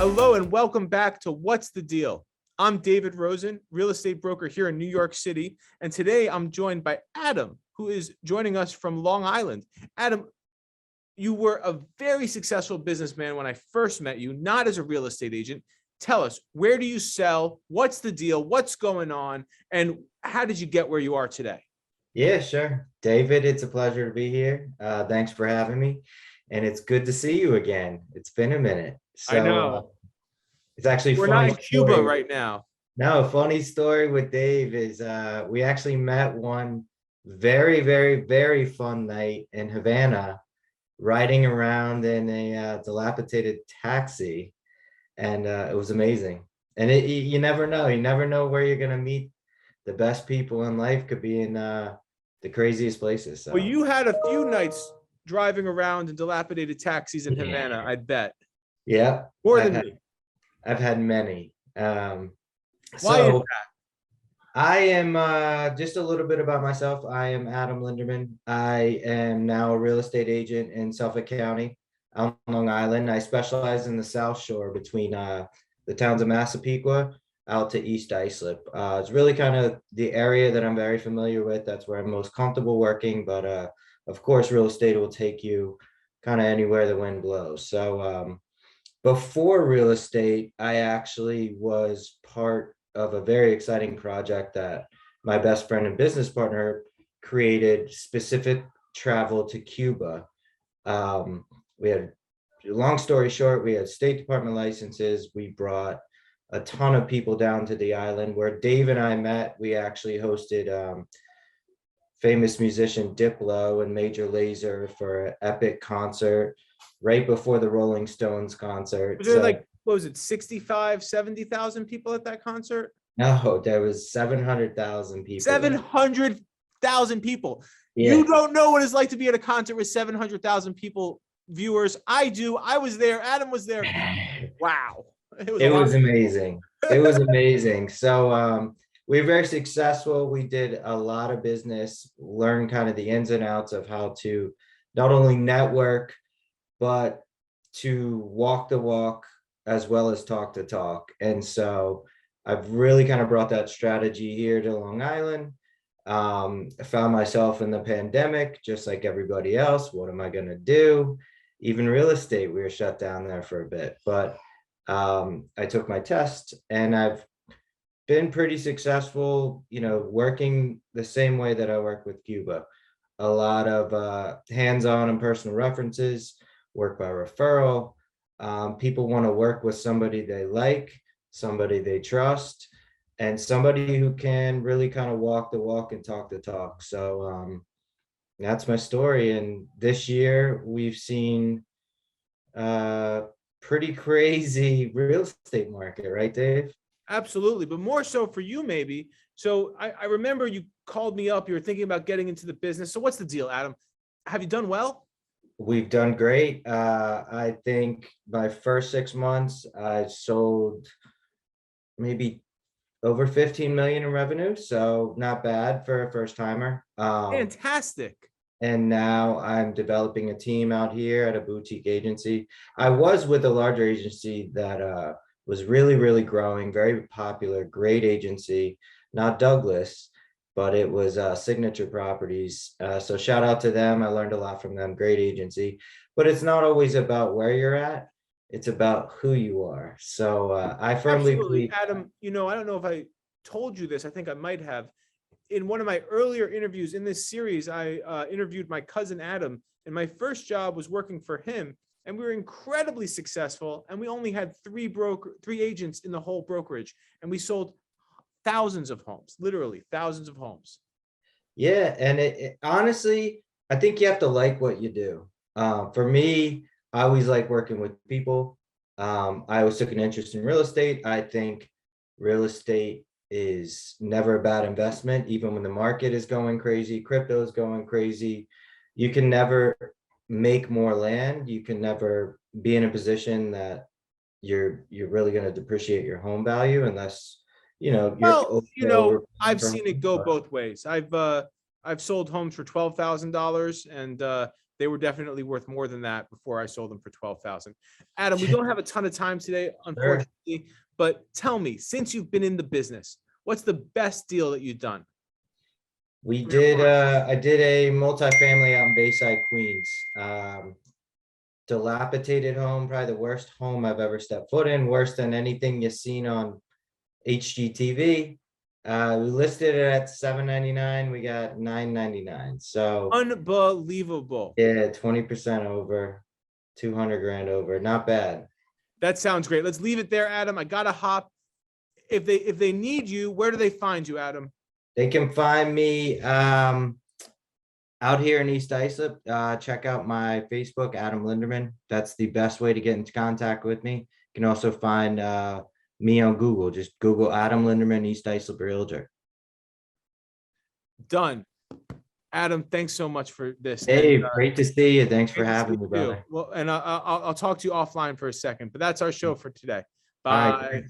Hello and welcome back to What's the Deal? I'm David.Rosen, real estate broker here in New York City. And today I'm joined by Adam, who is joining us from Long Island. Adam, you were a very successful businessman when I first met you, not as a real estate agent. Tell us, where do you sell? What's the deal? What's going on? And how did you get where you are today? Yeah, sure. David, it's a pleasure to be here. Thanks for having me. And it's good to see you again. It's been a minute. I So know it's actually a we're not funny in Cuba story. right now. No, a funny story with Dave is we actually met one very, very, very fun night in Havana, riding around in a dilapidated taxi. And it was amazing. And you never know. You never know where you're going to meet the best people in life. Could be in the craziest places. Well, So you had a few nights driving around in dilapidated taxis in Havana, I bet. yeah, More I've than had me. I've had many. Why is So I am just a little bit about myself. I am Adam Linderman. I am now a real estate agent in Suffolk County on Long Island. I specialize in the South Shore between the towns of Massapequa out to East Islip. It's really kind of the area that I'm very familiar with. That's where I'm most comfortable working. But of course, real estate will take you kind of anywhere the wind blows. So before real estate, I actually was part of a very exciting project that my best friend and business partner created, specific travel to Cuba. We had, long story short, we had State Department licenses. We brought a ton of people down to the island where Dave and I met. We actually hosted famous musician Diplo and Major Lazer for an epic concert right before the Rolling Stones concert. Was there like, what was it, 65, 70,000 people at that concert? No, there was 700,000 people there. 700,000 people. You Yeah, don't know what it's like to be at a concert with 700,000 people, viewers. I do. I was there. Adam was there. Wow. It was a it lot was of people. amazing. It was amazing. So we were very successful. We did a lot of business, learned kind of the ins and outs of how to not only network, but to walk the walk as well as talk the talk. And so I've really kind of brought that strategy here to Long Island. I found myself in the pandemic, just like everybody else. What am I going to do? Even real estate, we were shut down there for a bit. But I took my test and I've been pretty successful, working the same way that I work with Cuba. A lot of hands-on and personal references, work by referral. People want to work with somebody they like, somebody they trust, and somebody who can really kind of walk the walk and talk the talk. So that's my story. And this year we've seen pretty crazy real estate market, right, Dave? Absolutely. But more so for you, maybe. So I remember you called me up. You were thinking about getting into the business. So what's the deal, Adam? Have you done well? We've done great. I think my first 6 months, I sold maybe over 15 million in revenue. So not bad for a first timer. Fantastic. And now I'm developing a team out here at a boutique agency. I was with a larger agency that was really, really growing, very popular, great agency, not Douglas, but it was Signature Properties. So shout out to them. I learned a lot from them, great agency. But it's not always about where you're at. It's about who you are. So I firmly Absolutely. believe. Adam, I don't know if I told you this. I think I might have. In one of my earlier interviews in this series, I interviewed my cousin Adam, and my first job was working for him. And we were incredibly successful. And we only had three agents in the whole brokerage. And we sold thousands of homes, literally thousands of homes. Yeah, and it honestly, I think you have to like what you do. For me, I always like working with people. I always took an interest in real estate. I think real estate is never a bad investment, even when the market is going crazy, crypto is going crazy. You can never make more land. You can never be in a position that you're really going to depreciate your home value unless you're Well, over I've for seen it home. go both ways. I've sold homes for $12,000 and they were definitely worth more than that before I sold them for 12,000. Adam, we don't have a ton of time today, unfortunately, but tell me, since you've been in the business, what's the best deal that you've done? We did, I did a multifamily out in Bayside, Queens. Dilapidated home, probably the worst home I've ever stepped foot in, worse than anything you've seen on HGTV. We listed it at $799. We got $999. So Unbelievable. yeah, 20% over, 200 grand over. Not bad. That sounds great. Let's leave it there, Adam. I gotta hop. If they need you, where do they find you, Adam? They can find me out here in East Islip. Check out my Facebook, Adam Linderman. That's the best way to get into contact with me. You can also find me on Google. Just Google Adam Linderman, East Islip Realtor. Done. Adam, thanks so much for this. Hey, And, great to see you. Thanks for great to see having me, you too. brother. Well, and I'll talk to you offline for a second, but that's our show for today. All right. Bye.